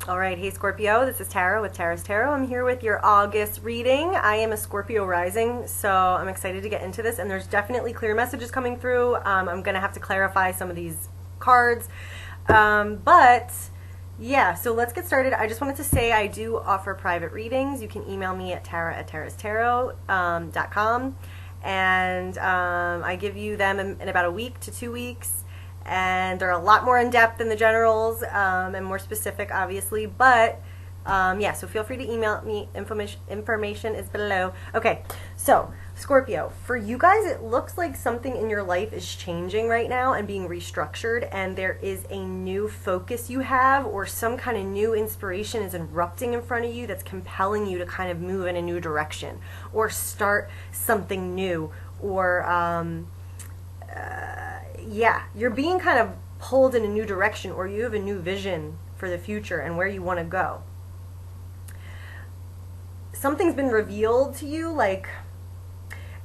All right, hey Scorpio, this is Tara with Tara's Tarot. I'm here with your August reading. I am a Scorpio rising, so I'm excited to get into this, and there's definitely clear messages coming through. I'm going to have to clarify some of these cards, but yeah, so let's get started. I just wanted to say I do offer private readings. You can email me at tara@tarastarot.com, and I give you them in about a week to 2 weeks. And they're a lot more in-depth than the generals, and more specific, obviously, but yeah, so feel free to email me. Information is below. Okay, so Scorpio, for you guys, it looks like something in your life is changing right now and being restructured, and there is a new focus you have, or some kind of new inspiration is erupting in front of you that's compelling you to kind of move in a new direction or start something new, or yeah, you're being kind of pulled in a new direction, or you have a new vision for the future and where you want to go. Something's been revealed to you, like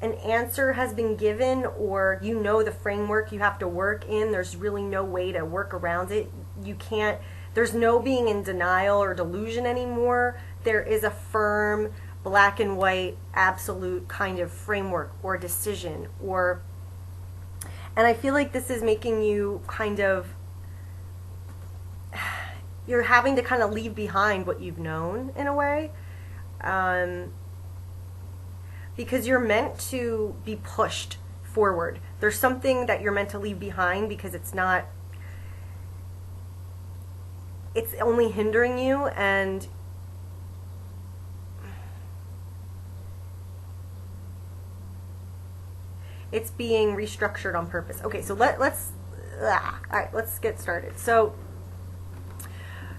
an answer has been given, or you know the framework you have to work in. There's really no way to work around it. You can't, there's no being in denial or delusion anymore. There is a firm, black and white, absolute kind of framework or decision, and I feel like this is making you kind of, you're having to kind of leave behind what you've known in a way, because you're meant to be pushed forward. There's something that you're meant to leave behind because it's only hindering you, and it's being restructured on purpose. Okay, so let's get started. So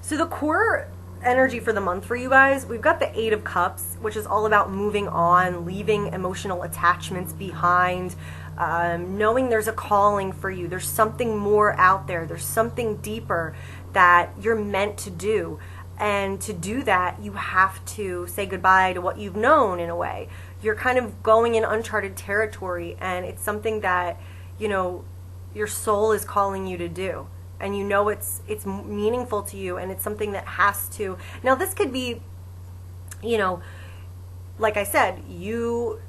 the core energy for the month for you guys, we've got the 8 of Cups, which is all about moving on, leaving emotional attachments behind, knowing there's a calling for you. There's something more out there. There's something deeper that you're meant to do. And to do that, you have to say goodbye to what you've known in a way. You're kind of going in uncharted territory, and it's something that, you know, your soul is calling you to do. And you know it's meaningful to you, and it's something that has to. Now, this could be, you know, like I said, you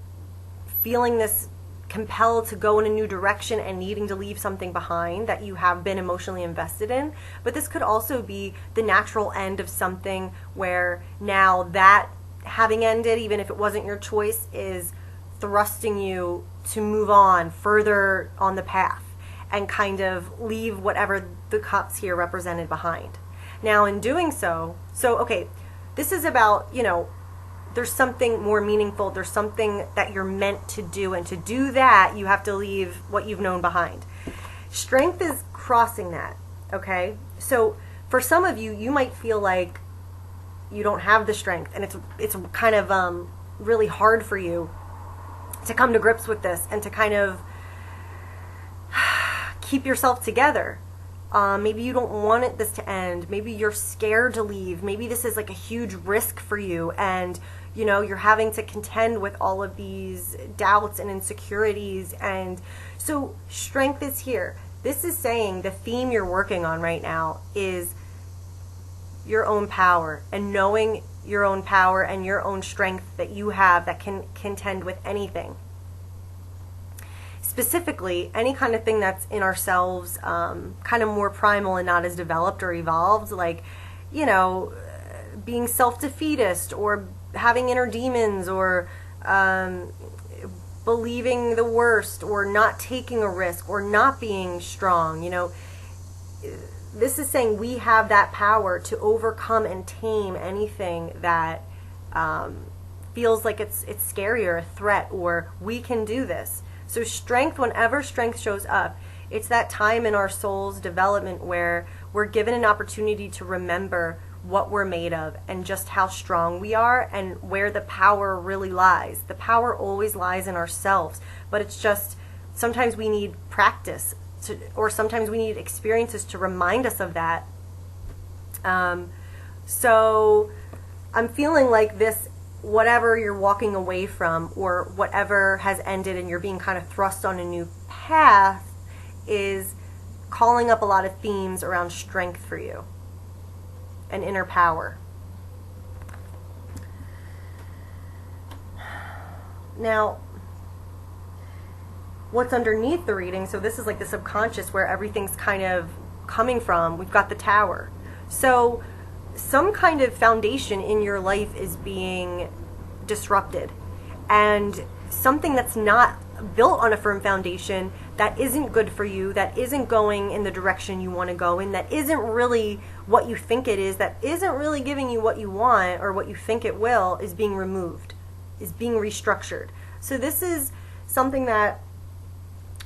feeling this compelled to go in a new direction and needing to leave something behind that you have been emotionally invested in. But this could also be the natural end of something where now that having ended, even if it wasn't your choice, is thrusting you to move on further on the path and kind of leave whatever the cups here represented behind. Now, in doing so, okay, this is about, you know, there's something more meaningful. There's something that you're meant to do, and to do that, you have to leave what you've known behind. Strength is crossing that, okay? So for some of you, you might feel like you don't have the strength, and it's kind of really hard for you to come to grips with this and to kind of keep yourself together. Maybe you don't want this to end. Maybe you're scared to leave. Maybe this is like a huge risk for you, and you know, you're having to contend with all of these doubts and insecurities. And so strength is here. This is saying the theme you're working on right now is your own power, and knowing your own power and your own strength that you have that can contend with anything. Specifically, any kind of thing that's in ourselves, kind of more primal and not as developed or evolved, like, you know, being self-defeatist, or having inner demons, or believing the worst, or not taking a risk, or not being strong. You know, this is saying we have that power to overcome and tame anything that feels like it's scary or a threat, or we can do this. So strength, whenever strength shows up, it's that time in our soul's development where we're given an opportunity to remember what we're made of and just how strong we are and where the power really lies. The power always lies in ourselves, but it's just sometimes we need practice or sometimes we need experiences to remind us of that. So I'm feeling like this, whatever you're walking away from or whatever has ended and you're being kind of thrust on a new path, is calling up a lot of themes around strength for you. and inner power. Now, what's underneath the reading, so this is like the subconscious where everything's kind of coming from, we've got the Tower. So some kind of foundation in your life is being disrupted, and something that's not built on a firm foundation, that isn't good for you, that isn't going in the direction you want to go in, that isn't really what you think it is, that isn't really giving you what you want or what you think it will, is being removed, is being restructured. So this is something that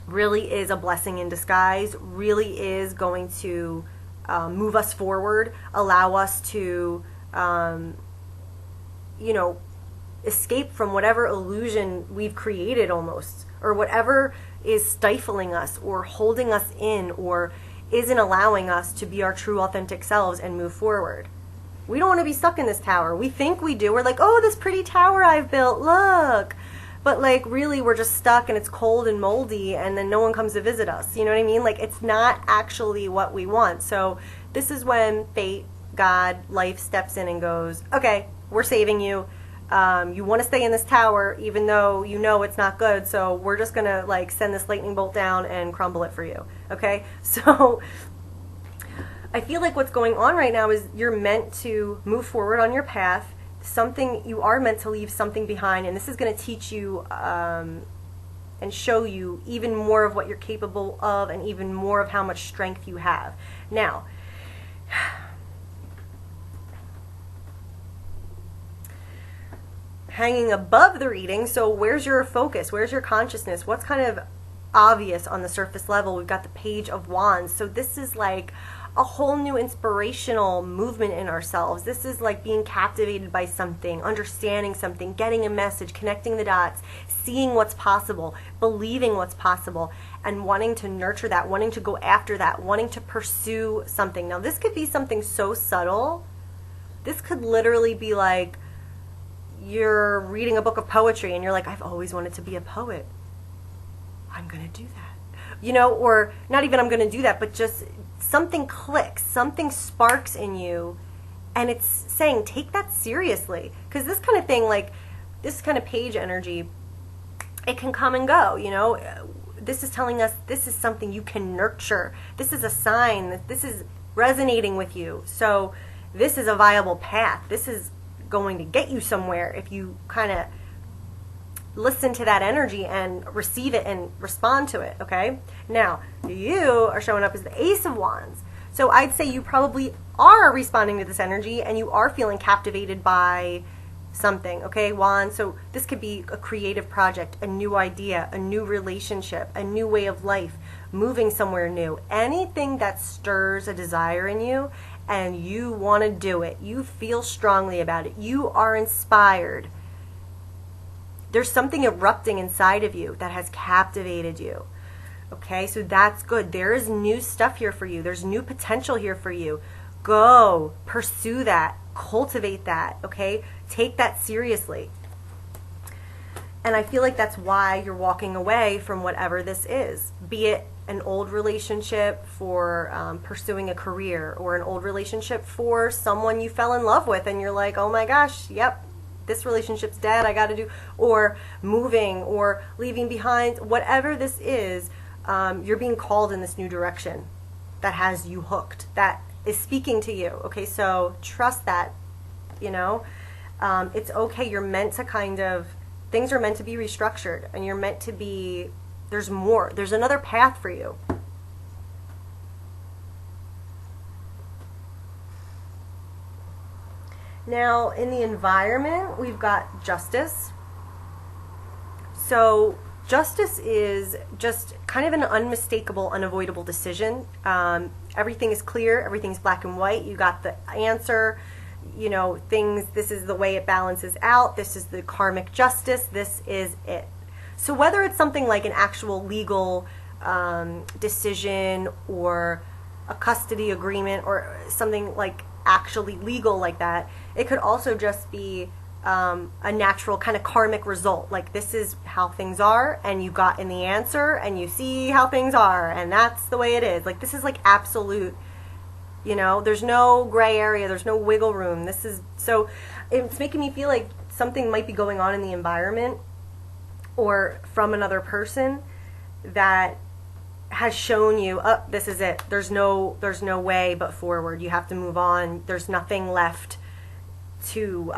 really is a blessing in disguise, really is going to move us forward, allow us to, escape from whatever illusion we've created almost, or whatever is stifling us or holding us in or isn't allowing us to be our true authentic selves and move forward. We don't want to be stuck in this tower. We think we do. We're like, oh, this pretty tower I've built, look. But like really we're just stuck and it's cold and moldy and then no one comes to visit us. You know what I mean? Like it's not actually what we want. So this is when fate, God, life steps in and goes, okay, we're saving you. You want to stay in this tower even though you know it's not good, so we're just going to like send this lightning bolt down and crumble it for you. Okay? So I feel like what's going on right now is you're meant to move forward on your path. You are meant to leave something behind, and this is going to teach you and show you even more of what you're capable of and even more of how much strength you have. Now, hanging above the reading, so where's your focus? Where's your consciousness? What's kind of obvious on the surface level? We've got the Page of Wands. So this is like a whole new inspirational movement in ourselves. This is like being captivated by something, understanding something, getting a message, connecting the dots, seeing what's possible, believing what's possible, and wanting to nurture that, wanting to go after that, wanting to pursue something. Now this could be something so subtle. This could literally be like you're reading a book of poetry and you're like, I've always wanted to be a poet. I'm going to do that. Or not even I'm going to do that, but just something clicks, something sparks in you, and it's saying, take that seriously. Because this kind of thing, like this kind of page energy, it can come and go, This is telling us this is something you can nurture. This is a sign that this is resonating with you. So this is a viable path. This is going to get you somewhere if you kind of listen to that energy and receive it and respond to it, okay? Now, you are showing up as the Ace of Wands. So I'd say you probably are responding to this energy and you are feeling captivated by something, okay? Wands, so this could be a creative project, a new idea, a new relationship, a new way of life, moving somewhere new. Anything that stirs a desire in you and you want to do it. You feel strongly about it. You are inspired. There's something erupting inside of you that has captivated you. Okay, so that's good. There is new stuff here for you. There's new potential here for you. Go, pursue that, cultivate that, okay? Take that seriously. And I feel like that's why you're walking away from whatever this is, be it an old relationship for pursuing a career, or an old relationship for someone you fell in love with and you're like, oh my gosh, yep, this relationship's dead, I gotta do, or moving or leaving behind, whatever this is, you're being called in this new direction that has you hooked, that is speaking to you. Okay, so trust that, it's okay. You're meant to things are meant to be restructured, and you're meant to be, there's more, there's another path for you. Now, in the environment, we've got Justice. So justice is just kind of an unmistakable, unavoidable decision. Everything is clear, everything's black and white. You got the answer, things, this is the way it balances out, this is the karmic justice, this is it. So whether it's something like an actual legal decision or a custody agreement or something like actually legal like that, it could also just be a natural kind of karmic result. Like, this is how things are, and you got in the answer, and you see how things are, and that's the way it is. Like, this is like absolute You know, there's no gray area, there's no wiggle room. This is, so it's making me feel like something might be going on in the environment or from another person that has shown you, oh, this is it. There's no way but forward. You have to move on. There's nothing left to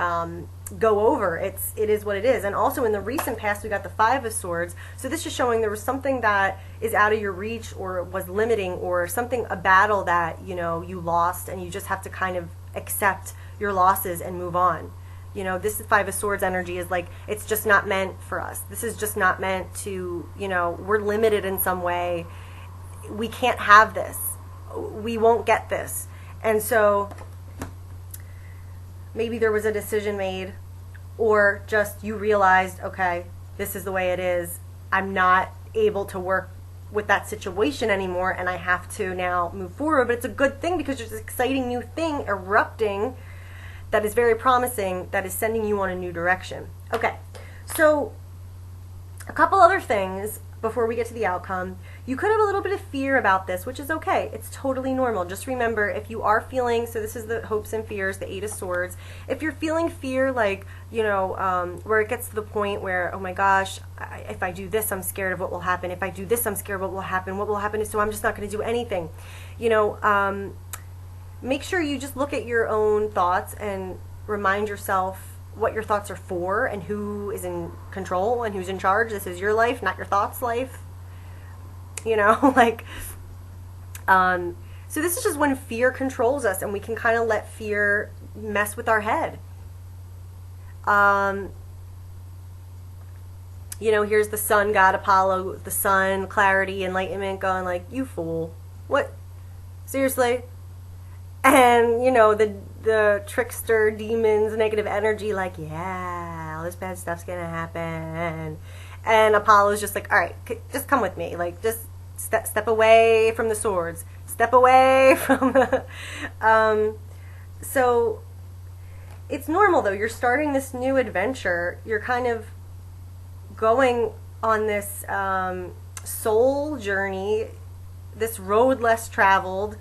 go over. It is what it is. And also in the recent past, we got the Five of Swords. So this is showing there was something that is out of your reach or was limiting, or something, a battle that, you know, you lost, and you just have to kind of accept your losses and move on. You know, this Five of Swords energy is like, it's just not meant for us. This is just not meant to, you know, we're limited in some way. We can't have this. We won't get this. And so maybe there was a decision made, or just you realized, okay, this is the way it is. I'm not able to work with that situation anymore, and I have to now move forward. But it's a good thing, because there's this exciting new thing erupting that is very promising, that is sending you on a new direction. Okay, so a couple other things before we get to the outcome. You could have a little bit of fear about this, which is okay. It's totally normal. Just remember, if you are feeling, so this is the hopes and fears, the Eight of Swords. If you're feeling fear, like, you know, where it gets to the point where, oh my gosh, if I do this, I'm scared of what will happen. If I do this, I'm scared of what will happen. What will happen is, so I'm just not going to do anything. You know, make sure you just look at your own thoughts and remind yourself what your thoughts are for and who is in control and who's in charge. This is your life, not your thoughts' life. You know, like, so this is just when fear controls us, and we can kind of let fear mess with our head. You know, here's the sun god Apollo, the sun, clarity, enlightenment, going like, you fool. What? Seriously? And, you know, the trickster, demons, negative energy, like, yeah, all this bad stuff's gonna happen. And Apollo's just like, all right, just come with me. Like, just step away from the swords. Step away from the... So, it's normal, though. You're starting this new adventure. You're kind of going on this soul journey, this road less traveled.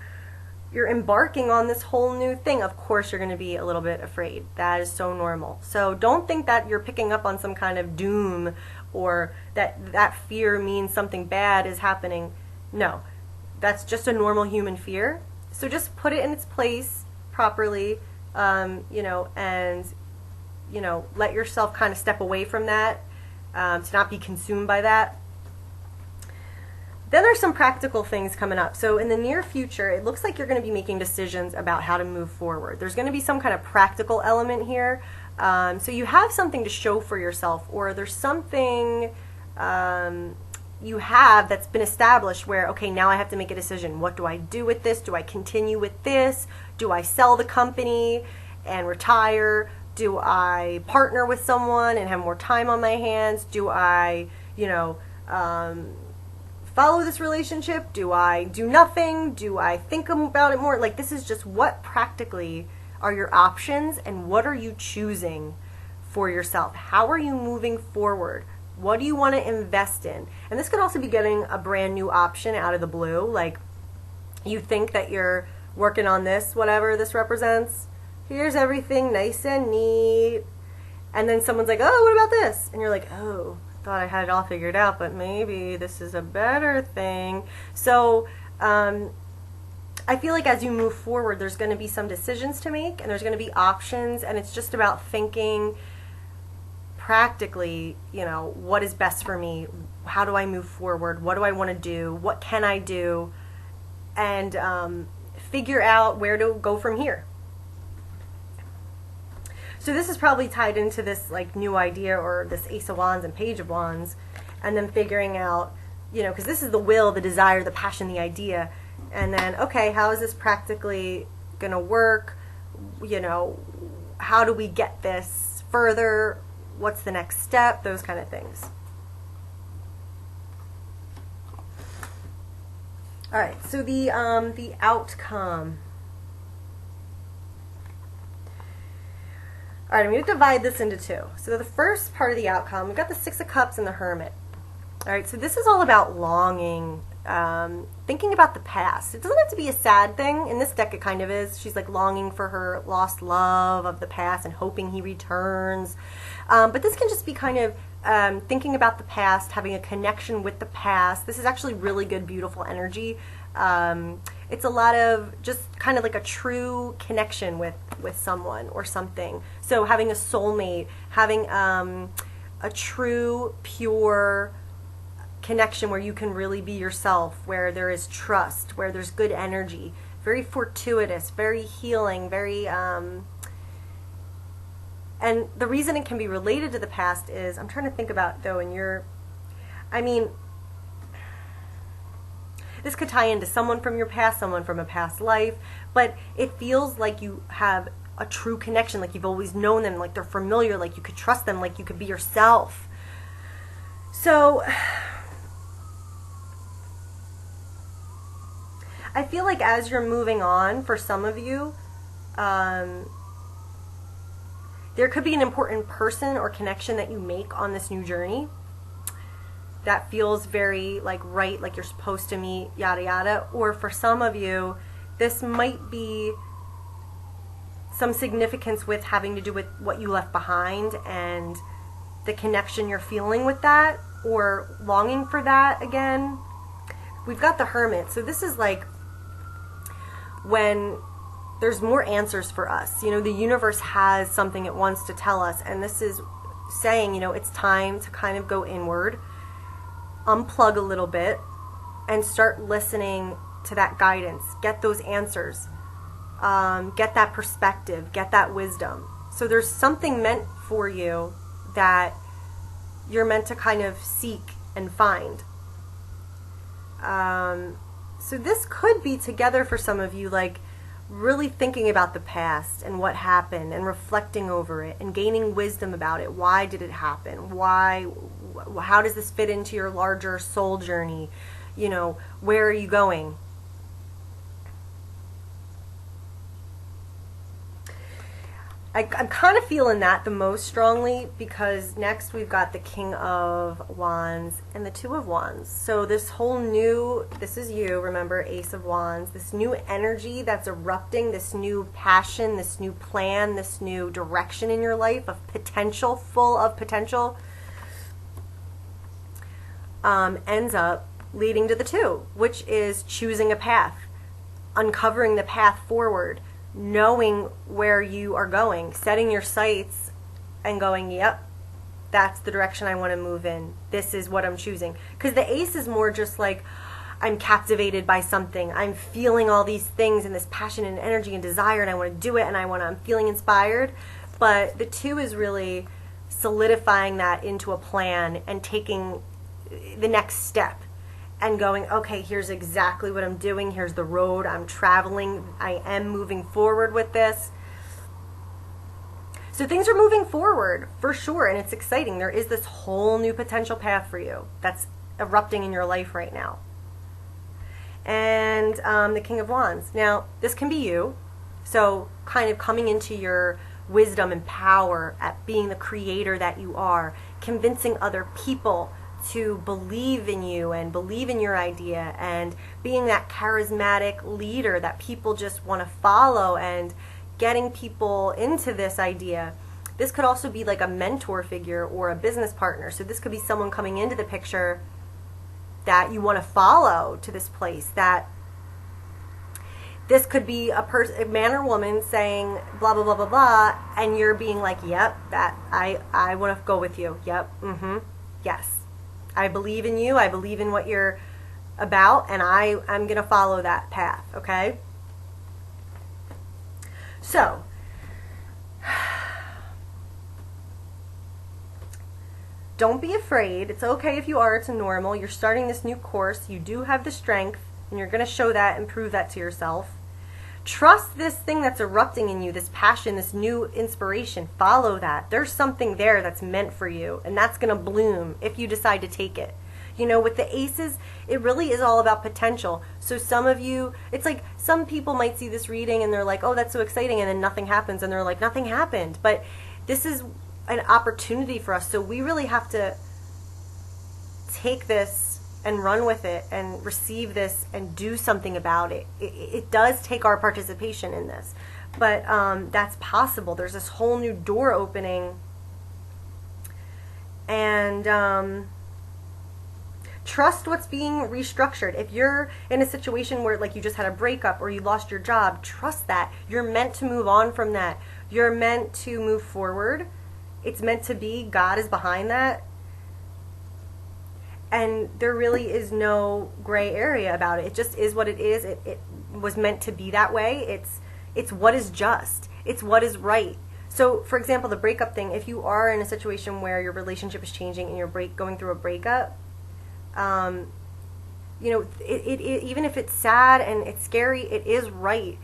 You're embarking on this whole new thing. Of course you're going to be a little bit afraid. That is so normal. So don't think that you're picking up on some kind of doom, or that fear means something bad is happening. No, that's just a normal human fear. So just put it in its place properly, you know, and, you know, let yourself kind of step away from that, to not be consumed by that. Then there's some practical things coming up. So in the near future, it looks like you're going to be making decisions about how to move forward. There's going to be some kind of practical element here. So you have something to show for yourself, or there's something you have that's been established where, okay, now I have to make a decision. What do I do with this? Do I continue with this? Do I sell the company and retire? Do I partner with someone and have more time on my hands? Do I, you know, follow this relationship? Do I do nothing? Do I think about it more? Like, this is just what practically are your options, and what are you choosing for yourself? How are you moving forward? What do you want to invest in? And this could also be getting a brand new option out of the blue. Like, you think that you're working on this, whatever this represents. Here's everything nice and neat. And then someone's like, oh, what about this? And you're like, oh, thought I had it all figured out, but maybe this is a better thing. So I feel like as you move forward, there's going to be some decisions to make, and there's going to be options, and it's just about thinking practically, you know, what is best for me? How do I move forward? What do I want to do? What can I do? And figure out where to go from here. So this is probably tied into this like new idea, or this Ace of Wands and Page of Wands, and then figuring out, you know, because this is the will, the desire, the passion, the idea, and then, okay, how is this practically going to work? You know, how do we get this further? What's the next step? Those kind of things. All right, so the outcome. All right, I'm going to divide this into two. So the first part of the outcome, we've got the Six of Cups and the Hermit. All right, so this is all about longing thinking about the past. It doesn't have to be a sad thing. In this deck it kind of is. She's like longing for her lost love of the past and hoping he returns. But this can just be kind of thinking about the past, having a connection with the past. This is actually really good, beautiful energy. It's a lot of just kind of like a true connection with someone or something. So having a soulmate, having a true, pure connection where you can really be yourself, where there is trust, where there's good energy, very fortuitous, very healing, very and the reason it can be related to the past is, I'm trying to think about though, this could tie into someone from your past, someone from a past life, but it feels like you have a true connection, like you've always known them, like they're familiar, like you could trust them, like you could be yourself. So I feel like as you're moving on, for some of you, there could be an important person or connection that you make on this new journey that feels very like right, like you're supposed to meet, yada yada. Or for some of you, this might be some significance with having to do with what you left behind and the connection you're feeling with that, or longing for that again. We've got the Hermit. So this is like when there's more answers for us. You know, the universe has something it wants to tell us, and this is saying, you know, it's time to kind of go inward, unplug a little bit, and start listening to that guidance. Get those answers. Get that perspective. Get that wisdom. So there's something meant for you that you're meant to kind of seek and find. So this could be together for some of you, like really thinking about the past and what happened and reflecting over it and gaining wisdom about it. Why did it happen? Why? How does this fit into your larger soul journey? You know, where are you going? I'm kind of feeling that the most strongly because next we've got the King of Wands and the Two of Wands. So this whole new, this is you, remember, Ace of Wands, this new energy that's erupting, this new passion, this new plan, this new direction in your life of potential, full of potential, ends up leading to the Two, which is choosing a path, uncovering the path forward, knowing where you are going, setting your sights and going, yep, that's the direction I want to move in. This is what I'm choosing. Because the Ace is more just like, I'm captivated by something. I'm feeling all these things and this passion and energy and desire, and I want to do it, and I'm feeling inspired. But the Two is really solidifying that into a plan and taking the next step and going, okay, here's exactly what I'm doing. Here's the road I'm traveling. I am moving forward with this. So things are moving forward for sure, and it's exciting. There is this whole new potential path for you that's erupting in your life right now. And the King of Wands. Now, this can be you. So kind of coming into your wisdom and power at being the creator that you are, convincing other people to believe in you and believe in your idea, and being that charismatic leader that people just want to follow, and getting people into this idea. This could also be like a mentor figure or a business partner. So this could be someone coming into the picture that you want to follow to this place. That this could be a man or woman saying blah blah blah blah blah, and you're being like, yep, that I want to go with you. Yep, yes. I believe in you, I believe in what you're about, and I'm going to follow that path, okay? So, don't be afraid. It's okay if you are. It's normal. You're starting this new course. You do have the strength, and you're going to show that and prove that to yourself. Trust this thing that's erupting in you, this passion, this new inspiration. Follow that. There's something there that's meant for you, and that's going to bloom if you decide to take it. You know, with the Aces, it really is all about potential. So some of you, it's like some people might see this reading and they're like, oh, that's so exciting, and then nothing happens, and they're like, nothing happened. But this is an opportunity for us, so we really have to take this and run with it and receive this and do something about it. It does take our participation in this, but that's possible. There's this whole new door opening, and trust what's being restructured. If you're in a situation where, like, you just had a breakup or you lost your job, trust that. You're meant to move on from that. You're meant to move forward. It's meant to be. God is behind that. And there really is no gray area about it. It just is what it is. It was meant to be that way. It's what is just. It's what is right. So, for example, the breakup thing, if you are in a situation where your relationship is changing and you're going through a breakup, you know, even if it's sad and it's scary, it is right.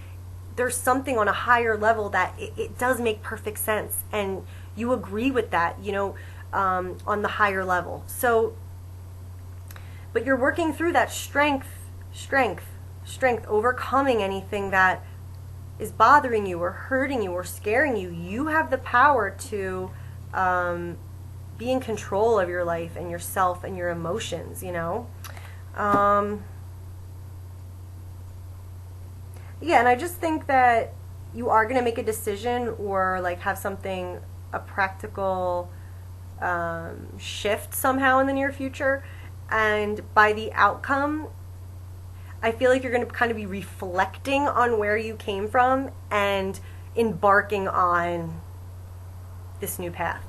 There's something on a higher level that it does make perfect sense, and you agree with that, you know, on the higher level. So, but you're working through that strength, overcoming anything that is bothering you or hurting you or scaring you. You have the power to be in control of your life and yourself and your emotions, you know. Yeah, and I just think that you are going to make a decision or like have something, a practical shift somehow in the near future. And by the outcome, I feel like you're going to kind of be reflecting on where you came from and embarking on this new path.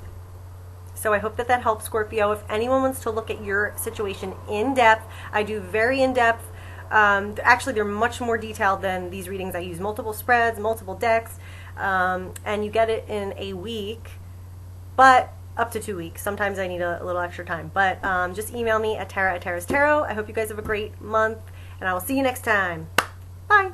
So I hope that that helps, Scorpio. If anyone wants to look at your situation in depth, I do very in depth. Actually, they're much more detailed than these readings. I use multiple spreads, multiple decks, and you get it in a week, but up to 2 weeks. Sometimes I need a little extra time. But just email me at Tara@Tara's Tarot. I hope you guys have a great month, and I will see you next time. Bye.